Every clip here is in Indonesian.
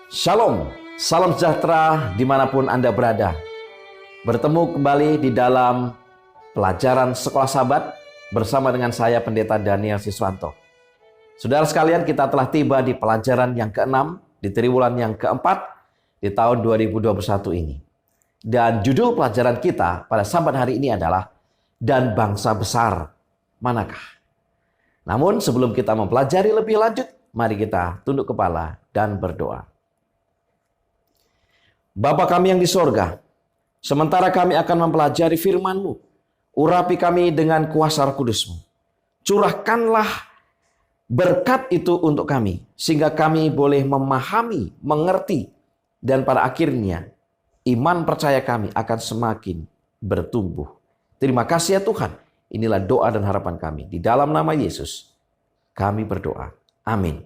Shalom, salam sejahtera dimanapun Anda berada. Bertemu kembali di dalam pelajaran Sekolah Sahabat bersama dengan saya Pendeta Daniel Siswanto. Saudara sekalian, kita telah tiba di pelajaran yang ke-6 di triwulan yang ke-4 di tahun 2021 ini. Dan judul pelajaran kita pada Sabat hari ini adalah Dan Bangsa Besar Manakah? Namun sebelum kita mempelajari lebih lanjut, mari kita tunduk kepala dan berdoa. Bapa kami yang di sorga, sementara kami akan mempelajari firman-Mu, urapi kami dengan kuasa Roh Kudus-Mu. Curahkanlah berkat itu untuk kami, sehingga kami boleh memahami, mengerti, dan pada akhirnya iman percaya kami akan semakin bertumbuh. Terima kasih ya Tuhan. Inilah doa dan harapan kami. Di dalam nama Yesus, kami berdoa. Amin.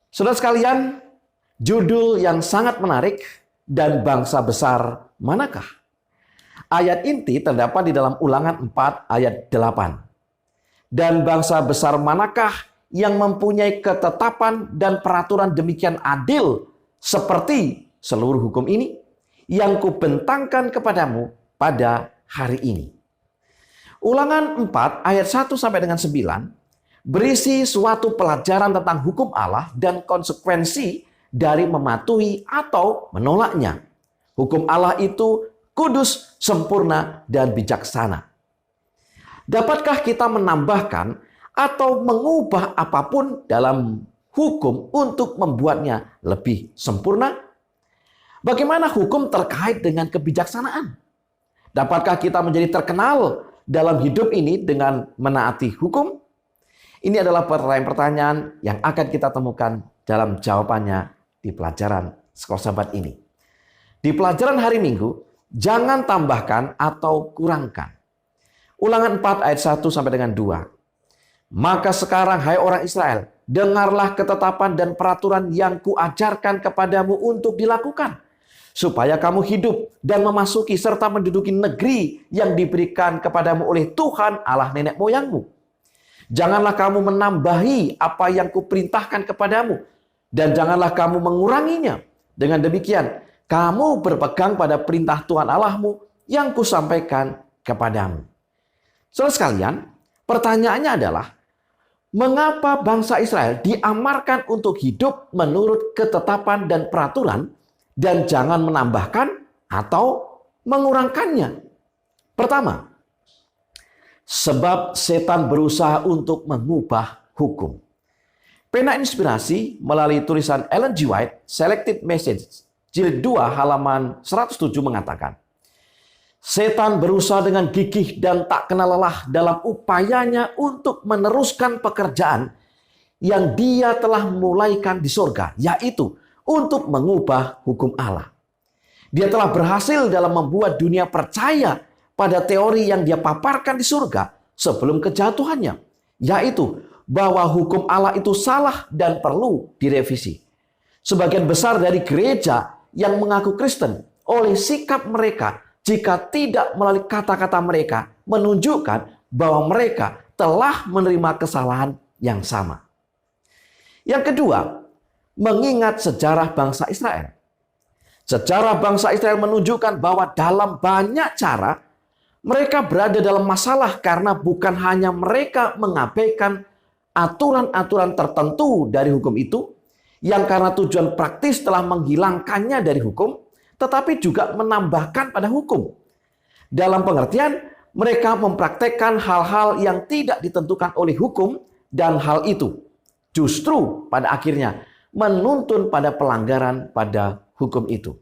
Saudara sekalian, judul yang sangat menarik, Dan Bangsa Besar Manakah? Ayat inti terdapat di dalam Ulangan 4 ayat 8. Dan bangsa besar manakah yang mempunyai ketetapan dan peraturan demikian adil seperti seluruh hukum ini yang kubentangkan kepadamu pada hari ini. Ulangan 4 ayat 1 sampai dengan 9 berisi suatu pelajaran tentang hukum Allah dan konsekuensi dari mematuhi atau menolaknya. Hukum Allah itu kudus, sempurna, dan bijaksana. Dapatkah kita menambahkan atau mengubah apapun dalam hukum untuk membuatnya lebih sempurna? Bagaimana hukum terkait dengan kebijaksanaan? Dapatkah kita menjadi terkenal dalam hidup ini dengan menaati hukum? Ini adalah pertanyaan yang akan kita temukan dalam jawabannya di pelajaran Sekolah Sahabat ini. Di pelajaran hari Minggu, jangan tambahkan atau kurangkan. Ulangan 4 ayat 1 sampai dengan 2. Maka sekarang, hai orang Israel, dengarlah ketetapan dan peraturan yang kuajarkan kepadamu untuk dilakukan, supaya kamu hidup dan memasuki serta menduduki negeri yang diberikan kepadamu oleh Tuhan Allah nenek moyangmu. Janganlah kamu menambahi apa yang kuperintahkan kepadamu, dan janganlah kamu menguranginya. Dengan demikian, kamu berpegang pada perintah Tuhan Allahmu yang kusampaikan kepadamu. Saudara sekalian, pertanyaannya adalah, mengapa bangsa Israel diamarkan untuk hidup menurut ketetapan dan peraturan dan jangan menambahkan atau mengurangkannya? Pertama, sebab setan berusaha untuk mengubah hukum. Pena Inspirasi melalui tulisan Ellen G. White, Selected Message, jilid 2 halaman 107 mengatakan, setan berusaha dengan gigih dan tak kenal lelah dalam upayanya untuk meneruskan pekerjaan yang dia telah mulaikan di surga, yaitu untuk mengubah hukum Allah. Dia telah berhasil dalam membuat dunia percaya pada teori yang dia paparkan di surga sebelum kejatuhannya, yaitu bahwa hukum Allah itu salah dan perlu direvisi. Sebagian besar dari gereja yang mengaku Kristen oleh sikap mereka jika tidak melalui kata-kata mereka menunjukkan bahwa mereka telah menerima kesalahan yang sama. Yang kedua, mengingat sejarah bangsa Israel. Sejarah bangsa Israel menunjukkan bahwa dalam banyak cara mereka berada dalam masalah karena bukan hanya mereka mengabaikan aturan-aturan tertentu dari hukum itu yang karena tujuan praktis telah menghilangkannya dari hukum, tetapi juga menambahkan pada hukum. Dalam pengertian, mereka mempraktekkan hal-hal yang tidak ditentukan oleh hukum, dan hal itu justru pada akhirnya menuntun pada pelanggaran pada hukum itu.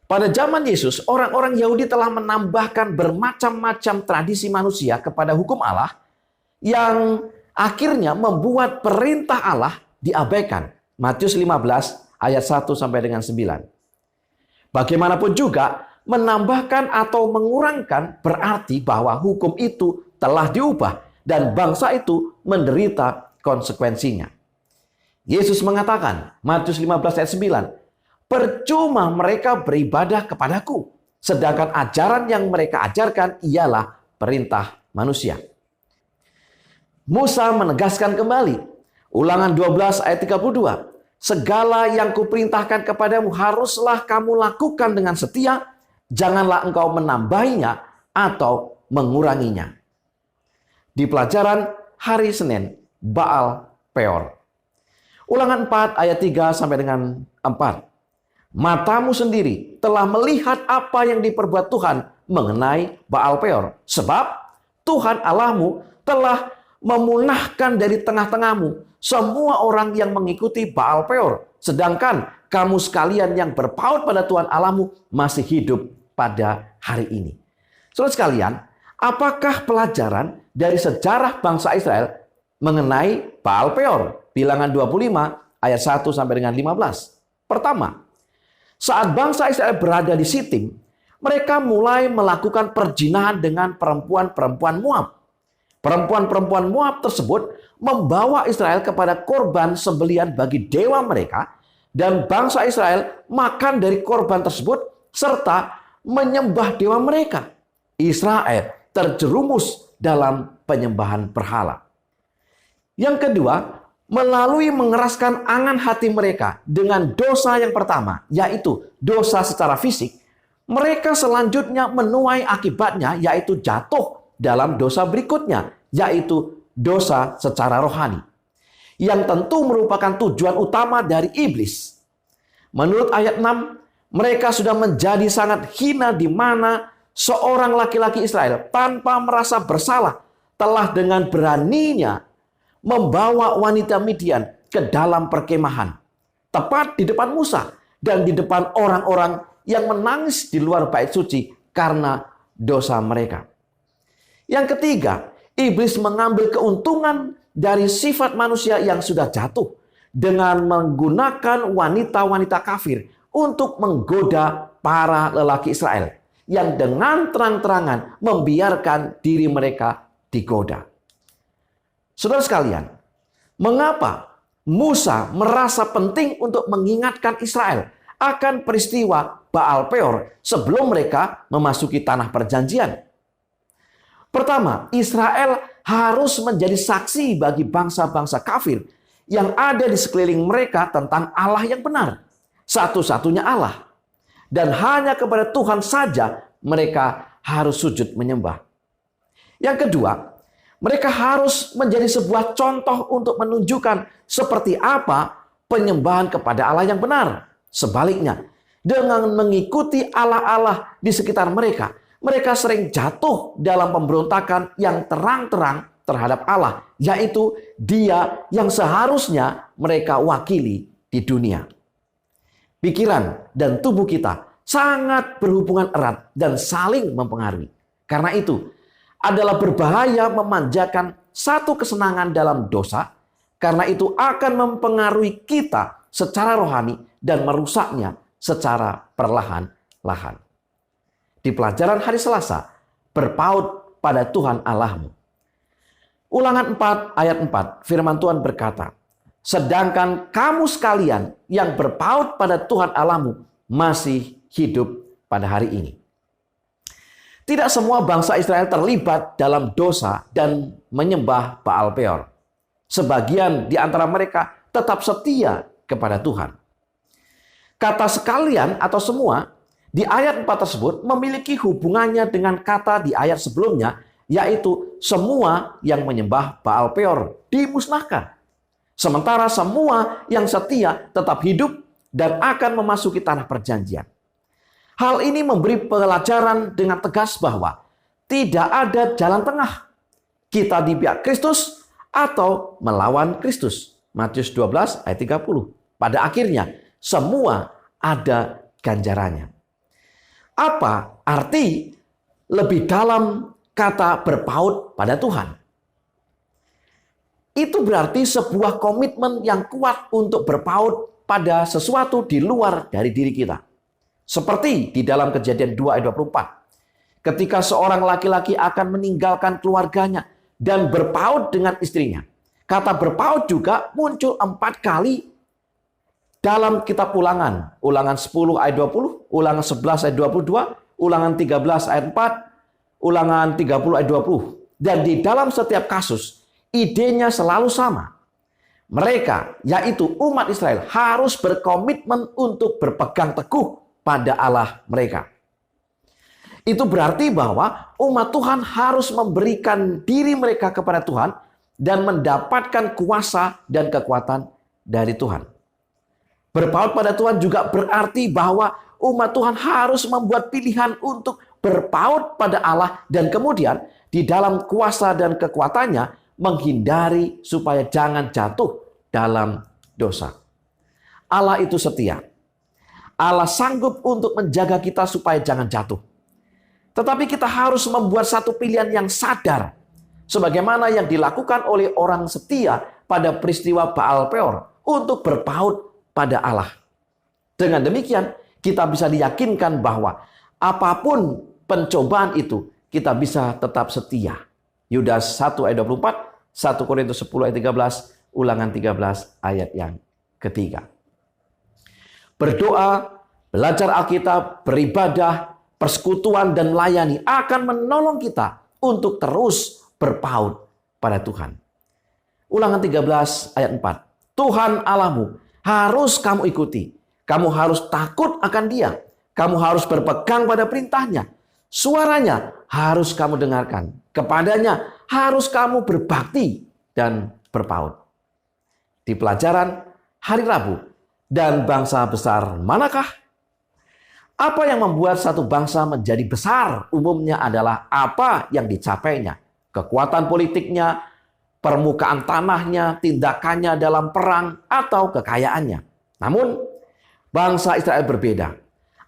Pada zaman Yesus, orang-orang Yahudi telah menambahkan bermacam-macam tradisi manusia kepada hukum Allah yang akhirnya membuat perintah Allah diabaikan. Matius 15 ayat 1 sampai dengan 9. Bagaimanapun juga, menambahkan atau mengurangkan berarti bahwa hukum itu telah diubah dan bangsa itu menderita konsekuensinya. Yesus mengatakan, Matius 15 ayat 9, percuma mereka beribadah kepadaku, sedangkan ajaran yang mereka ajarkan ialah perintah manusia. Musa menegaskan kembali Ulangan 12 ayat 32. Segala yang kuperintahkan kepadamu haruslah kamu lakukan dengan setia, janganlah engkau menambahinya atau menguranginya. Di pelajaran hari Senin, Baal Peor. Ulangan 4 ayat 3 sampai dengan 4. Matamu sendiri telah melihat apa yang diperbuat Tuhan mengenai Baal Peor. Sebab Tuhan Allahmu telah memunahkan dari tengah-tengahmu semua orang yang mengikuti Baal Peor. Sedangkan kamu sekalian yang berpaut pada Tuhan Allahmu masih hidup pada hari ini. Saudara sekalian, apakah pelajaran dari sejarah bangsa Israel mengenai Baal Peor? Bilangan 25 ayat 1 sampai dengan 15. Pertama, saat bangsa Israel berada di Sitim, mereka mulai melakukan perzinahan dengan perempuan-perempuan Moab. Perempuan-perempuan Moab tersebut membawa Israel kepada korban sembelihan bagi dewa mereka, dan bangsa Israel makan dari korban tersebut serta menyembah dewa mereka. Israel terjerumus dalam penyembahan berhala. Yang kedua, melalui mengeraskan angan hati mereka dengan dosa yang pertama, yaitu dosa secara fisik, mereka selanjutnya menuai akibatnya, yaitu jatuh dalam dosa berikutnya, yaitu dosa secara rohani, yang tentu merupakan tujuan utama dari iblis. Menurut ayat 6, mereka sudah menjadi sangat hina, di mana seorang laki-laki Israel tanpa merasa bersalah telah dengan beraninya membawa wanita Midian ke dalam perkemahan, tepat di depan Musa dan di depan orang-orang yang menangis di luar bait suci karena dosa mereka. Yang ketiga, iblis mengambil keuntungan dari sifat manusia yang sudah jatuh dengan menggunakan wanita-wanita kafir untuk menggoda para lelaki Israel yang dengan terang-terangan membiarkan diri mereka digoda. Saudara sekalian, mengapa Musa merasa penting untuk mengingatkan Israel akan peristiwa Baal Peor sebelum mereka memasuki tanah perjanjian? Pertama, Israel harus menjadi saksi bagi bangsa-bangsa kafir yang ada di sekeliling mereka tentang Allah yang benar, satu-satunya Allah. Dan hanya kepada Tuhan saja mereka harus sujud menyembah. Yang kedua, mereka harus menjadi sebuah contoh untuk menunjukkan seperti apa penyembahan kepada Allah yang benar. Sebaliknya, dengan mengikuti Allah-Allah di sekitar mereka, mereka sering jatuh dalam pemberontakan yang terang-terang terhadap Allah, yaitu Dia yang seharusnya mereka wakili di dunia. Pikiran dan tubuh kita sangat berhubungan erat dan saling mempengaruhi. Karena itu, adalah berbahaya memanjakan satu kesenangan dalam dosa, karena itu akan mempengaruhi kita secara rohani dan merusaknya secara perlahan-lahan. Di pelajaran hari Selasa, berpaut pada Tuhan Allahmu. Ulangan 4 ayat 4, firman Tuhan berkata, sedangkan kamu sekalian yang berpaut pada Tuhan Allahmu masih hidup pada hari ini. Tidak semua bangsa Israel terlibat dalam dosa dan menyembah Baal Peor. Sebagian di antara mereka tetap setia kepada Tuhan. Kata sekalian atau semua di ayat 4 tersebut memiliki hubungannya dengan kata di ayat sebelumnya, yaitu semua yang menyembah Baal Peor dimusnahkan. Sementara semua yang setia tetap hidup dan akan memasuki tanah perjanjian. Hal ini memberi pelajaran dengan tegas bahwa tidak ada jalan tengah. Kita di pihak Kristus atau melawan Kristus. Matius 12 ayat 30. Pada akhirnya semua ada ganjarannya. Apa arti lebih dalam kata berpaut pada Tuhan? Itu berarti sebuah komitmen yang kuat untuk berpaut pada sesuatu di luar dari diri kita. Seperti di dalam Kejadian 2 ayat 24. Ketika seorang laki-laki akan meninggalkan keluarganya dan berpaut dengan istrinya. Kata berpaut juga muncul 4 kali dalam kitab Ulangan. Ulangan 10 ayat 20, Ulangan 11 ayat 22, Ulangan 13 ayat 4, Ulangan 30 ayat 20. Dan di dalam setiap kasus, idenya selalu sama. Mereka, yaitu umat Israel, harus berkomitmen untuk berpegang teguh pada Allah mereka. Itu berarti bahwa umat Tuhan harus memberikan diri mereka kepada Tuhan dan mendapatkan kuasa dan kekuatan dari Tuhan. Berpaut pada Tuhan juga berarti bahwa umat Tuhan harus membuat pilihan untuk berpaut pada Allah dan kemudian di dalam kuasa dan kekuatannya menghindari supaya jangan jatuh dalam dosa. Allah itu setia. Allah sanggup untuk menjaga kita supaya jangan jatuh. Tetapi kita harus membuat satu pilihan yang sadar. Sebagaimana yang dilakukan oleh orang setia pada peristiwa Baal Peor untuk berpaut pada Allah. Dengan demikian, kita bisa diyakinkan bahwa apapun pencobaan itu, kita bisa tetap setia. Yudas 1 ayat 24, 1 Korintus 10 ayat 13, Ulangan 13 ayat yang ketiga. Berdoa, belajar Alkitab, beribadah, persekutuan dan melayani akan menolong kita untuk terus berpaut pada Tuhan. Ulangan 13 ayat 4. Tuhan Allahmu harus kamu ikuti. Kamu harus takut akan Dia. Kamu harus berpegang pada perintahnya. Suaranya harus kamu dengarkan. Kepadanya harus kamu berbakti dan berpaut. Di pelajaran hari Rabu, dan bangsa besar manakah? Apa yang membuat satu bangsa menjadi besar umumnya adalah apa yang dicapainya. Kekuatan politiknya, permukaan tanahnya, tindakannya dalam perang, atau kekayaannya. Namun, bangsa Israel berbeda.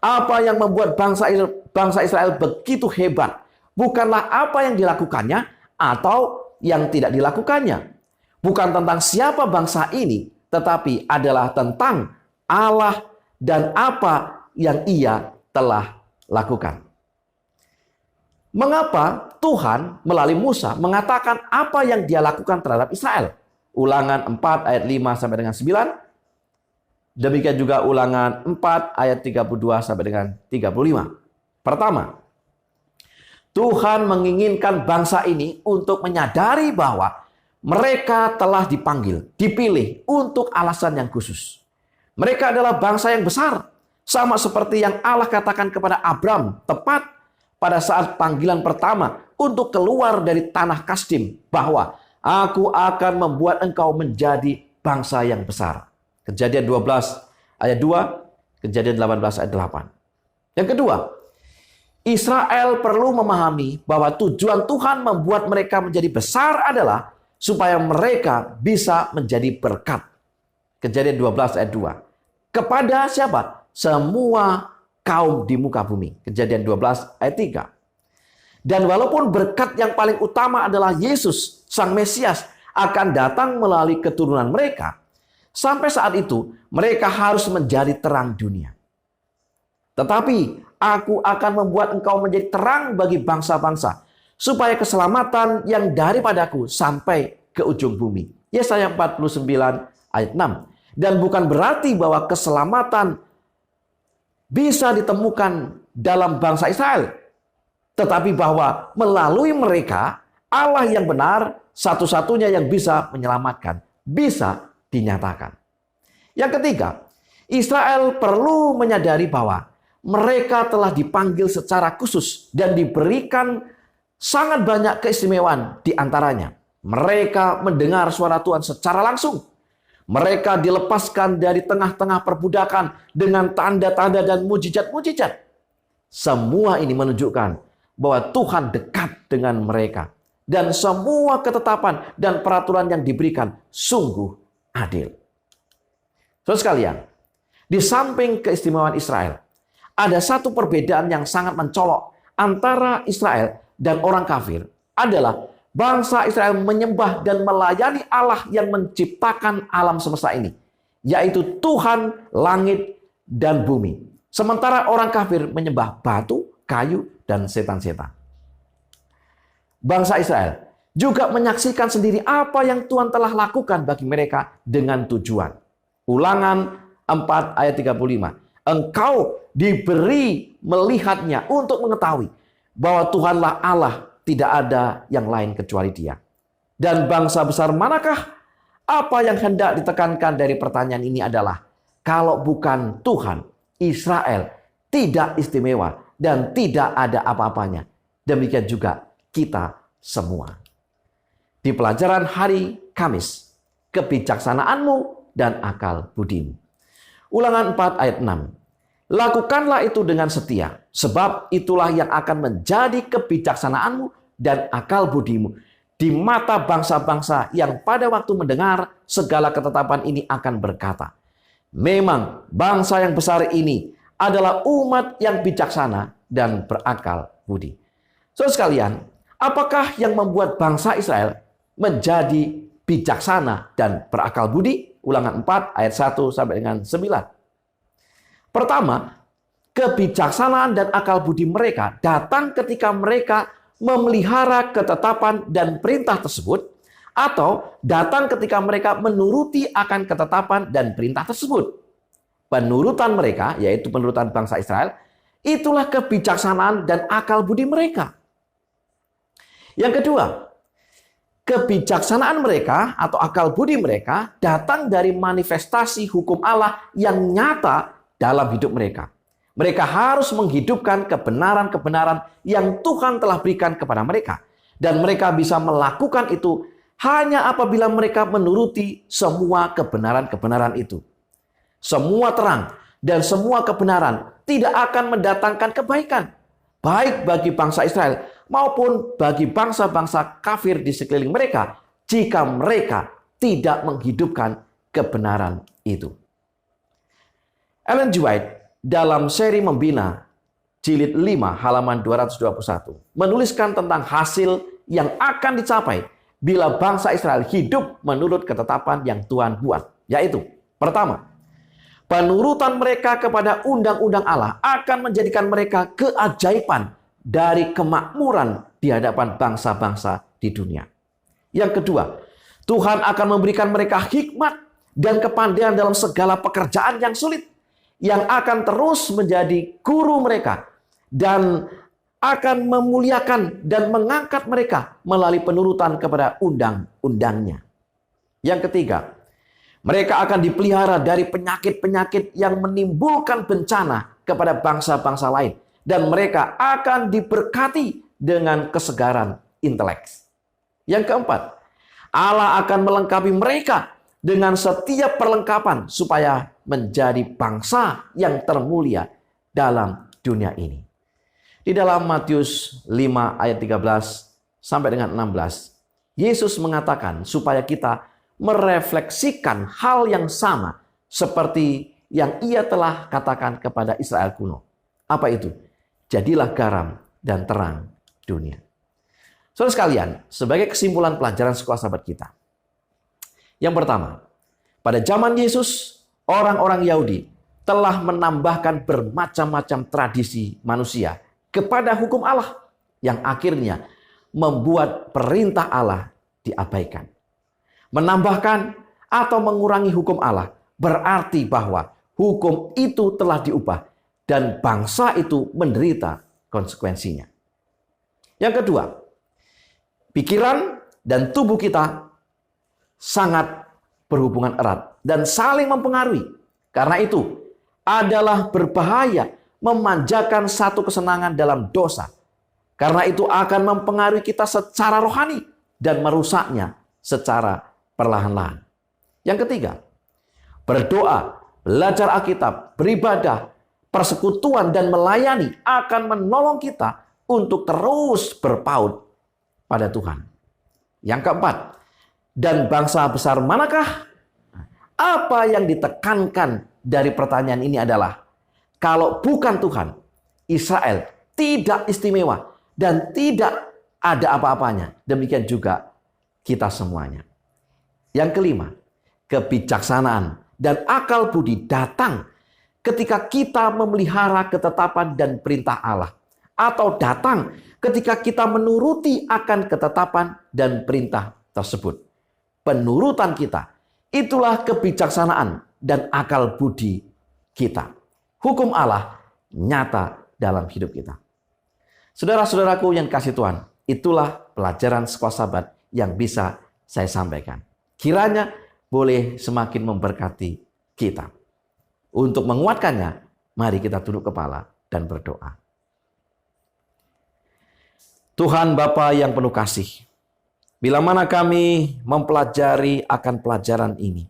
Apa yang membuat bangsa Israel begitu hebat bukanlah apa yang dilakukannya atau yang tidak dilakukannya. Bukan tentang siapa bangsa ini, tetapi adalah tentang Allah dan apa yang Ia telah lakukan. Mengapa Tuhan melalui Musa mengatakan apa yang Dia lakukan terhadap Israel? Ulangan 4 ayat 5 sampai dengan 9. Demikian juga Ulangan 4 ayat 32 sampai dengan 35. Pertama, Tuhan menginginkan bangsa ini untuk menyadari bahwa mereka telah dipanggil, dipilih untuk alasan yang khusus. Mereka adalah bangsa yang besar, sama seperti yang Allah katakan kepada Abram tepat pada saat panggilan pertama untuk keluar dari tanah Kasdim, bahwa aku akan membuat engkau menjadi bangsa yang besar. Kejadian 12 ayat 2, Kejadian 18 ayat 8. Yang kedua, Israel perlu memahami bahwa tujuan Tuhan membuat mereka menjadi besar adalah supaya mereka bisa menjadi berkat. Kejadian 12 ayat 2. Kepada siapa? Semua kaum di muka bumi. Kejadian 12 ayat 3. Dan walaupun berkat yang paling utama adalah Yesus, Sang Mesias, akan datang melalui keturunan mereka, sampai saat itu mereka harus menjadi terang dunia. Tetapi aku akan membuat engkau menjadi terang bagi bangsa-bangsa, supaya keselamatan yang daripadaku sampai ke ujung bumi. Yesaya 49 ayat 6. Dan bukan berarti bahwa keselamatan bisa ditemukan dalam bangsa Israel, tetapi bahwa melalui mereka Allah yang benar, satu-satunya yang bisa menyelamatkan, bisa dinyatakan. Yang ketiga, Israel perlu menyadari bahwa mereka telah dipanggil secara khusus dan diberikan sangat banyak keistimewaan di antaranya. Mereka mendengar suara Tuhan secara langsung. Mereka dilepaskan dari tengah-tengah perbudakan dengan tanda-tanda dan mujizat-mujizat. Semua ini menunjukkan bahwa Tuhan dekat dengan mereka. Dan semua ketetapan dan peraturan yang diberikan sungguh adil. Saudara sekalian, di samping keistimewaan Israel, ada satu perbedaan yang sangat mencolok antara Israel dan orang kafir adalah bangsa Israel menyembah dan melayani Allah yang menciptakan alam semesta ini, yaitu Tuhan langit dan bumi. Sementara orang kafir menyembah batu, kayu, dan setan-setan. Bangsa Israel juga menyaksikan sendiri apa yang Tuhan telah lakukan bagi mereka dengan tujuan. Ulangan 4 ayat 35. Engkau diberi melihatnya untuk mengetahui bahwa Tuhanlah Allah, tidak ada yang lain kecuali Dia. Dan bangsa besar manakah? Apa yang hendak ditekankan dari pertanyaan ini adalah, kalau bukan Tuhan, Israel tidak istimewa dan tidak ada apa-apanya. Demikian juga kita semua. Di pelajaran hari Kamis, kebijaksanaanmu dan akal budimu. Ulangan 4 ayat 6. Lakukanlah itu dengan setia, sebab itulah yang akan menjadi kebijaksanaanmu dan akal budimu di mata bangsa-bangsa yang pada waktu mendengar segala ketetapan ini akan berkata, memang bangsa yang besar ini adalah umat yang bijaksana dan berakal budi. Saudara sekalian, apakah yang membuat bangsa Israel menjadi bijaksana dan berakal budi? Ulangan 4 ayat 1 sampai dengan 9. Pertama, kebijaksanaan dan akal budi mereka datang ketika mereka memelihara ketetapan dan perintah tersebut, atau datang ketika mereka menuruti akan ketetapan dan perintah tersebut. Penurutan mereka, yaitu penurutan bangsa Israel, itulah kebijaksanaan dan akal budi mereka. Yang kedua, kebijaksanaan mereka atau akal budi mereka datang dari manifestasi hukum Allah yang nyata dalam hidup mereka. Mereka harus menghidupkan kebenaran-kebenaran yang Tuhan telah berikan kepada mereka. Dan mereka bisa melakukan itu hanya apabila mereka menuruti semua kebenaran-kebenaran itu. Semua terang dan semua kebenaran tidak akan mendatangkan kebaikan, baik bagi bangsa Israel maupun bagi bangsa-bangsa kafir di sekeliling mereka, jika mereka tidak menghidupkan kebenaran itu. Ellen G. White dalam seri Membina jilid 5 halaman 221 menuliskan tentang hasil yang akan dicapai bila bangsa Israel hidup menurut ketetapan yang Tuhan buat, yaitu pertama, penurutan mereka kepada undang-undang Allah akan menjadikan mereka keajaiban dari kemakmuran di hadapan bangsa-bangsa di dunia. Yang kedua, Tuhan akan memberikan mereka hikmat dan kepandaian dalam segala pekerjaan yang sulit, yang akan terus menjadi guru mereka dan akan memuliakan dan mengangkat mereka melalui penurutan kepada undang-undangnya. Yang ketiga, mereka akan dipelihara dari penyakit-penyakit yang menimbulkan bencana kepada bangsa-bangsa lain. Dan mereka akan diberkati dengan kesegaran intelek. Yang keempat, Allah akan melengkapi mereka dengan setiap perlengkapan supaya menjadi bangsa yang termulia dalam dunia ini. Di dalam Matius 5 ayat 13 sampai dengan 16, Yesus mengatakan supaya kita merefleksikan hal yang sama seperti yang ia telah katakan kepada Israel kuno. Apa itu? Jadilah garam dan terang dunia. Saudara sekalian, sebagai kesimpulan pelajaran sekolah sahabat kita. Yang pertama, pada zaman Yesus, orang-orang Yahudi telah menambahkan bermacam-macam tradisi manusia kepada hukum Allah yang akhirnya membuat perintah Allah diabaikan. Menambahkan atau mengurangi hukum Allah berarti bahwa hukum itu telah diubah dan bangsa itu menderita konsekuensinya. Yang kedua, pikiran dan tubuh kita sangat berhubungan erat dan saling mempengaruhi. Karena itu adalah berbahaya memanjakan satu kesenangan dalam dosa. Karena itu akan mempengaruhi kita secara rohani dan merusaknya secara perlahan-lahan. Yang ketiga, berdoa, belajar Alkitab, beribadah, persekutuan dan melayani akan menolong kita untuk terus berpaut pada Tuhan. Yang keempat, dan bangsa besar manakah? Apa yang ditekankan dari pertanyaan ini adalah, kalau bukan Tuhan, Israel tidak istimewa dan tidak ada apa-apanya. Demikian juga kita semuanya. Yang kelima, kebijaksanaan dan akal budi datang ketika kita memelihara ketetapan dan perintah Allah. Atau datang ketika kita menuruti akan ketetapan dan perintah tersebut. Penurutan kita, itulah kebijaksanaan dan akal budi kita. Hukum Allah nyata dalam hidup kita. Saudara-saudaraku yang kasih Tuhan, itulah pelajaran sekolah sahabat yang bisa saya sampaikan. Kiranya boleh semakin memberkati kita. Untuk menguatkannya, mari kita tunduk kepala dan berdoa. Tuhan Bapa yang penuh kasih, bila mana kami mempelajari akan pelajaran ini,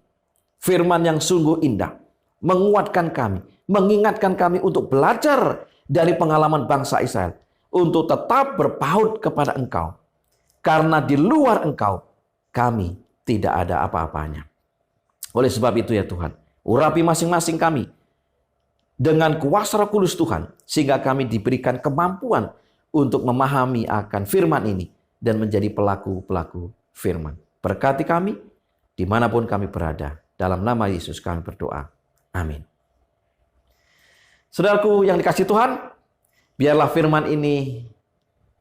firman yang sungguh indah, menguatkan kami, mengingatkan kami untuk belajar dari pengalaman bangsa Israel, untuk tetap berpaut kepada Engkau. Karena di luar Engkau, kami tidak ada apa-apanya. Oleh sebab itu ya Tuhan, urapi masing-masing kami dengan kuasa Roh Kudus Tuhan, sehingga kami diberikan kemampuan untuk memahami akan firman ini dan menjadi pelaku-pelaku firman. Berkati kami dimanapun kami berada. Dalam nama Yesus kami berdoa. Amin. Saudaraku yang dikasihi Tuhan, biarlah firman ini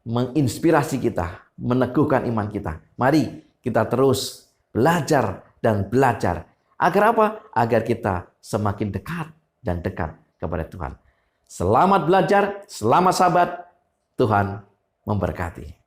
menginspirasi kita, meneguhkan iman kita. Mari kita terus belajar dan belajar. Agar apa? Agar kita semakin dekat dan dekat kepada Tuhan. Selamat belajar, selamat sahabat. Tuhan memberkati.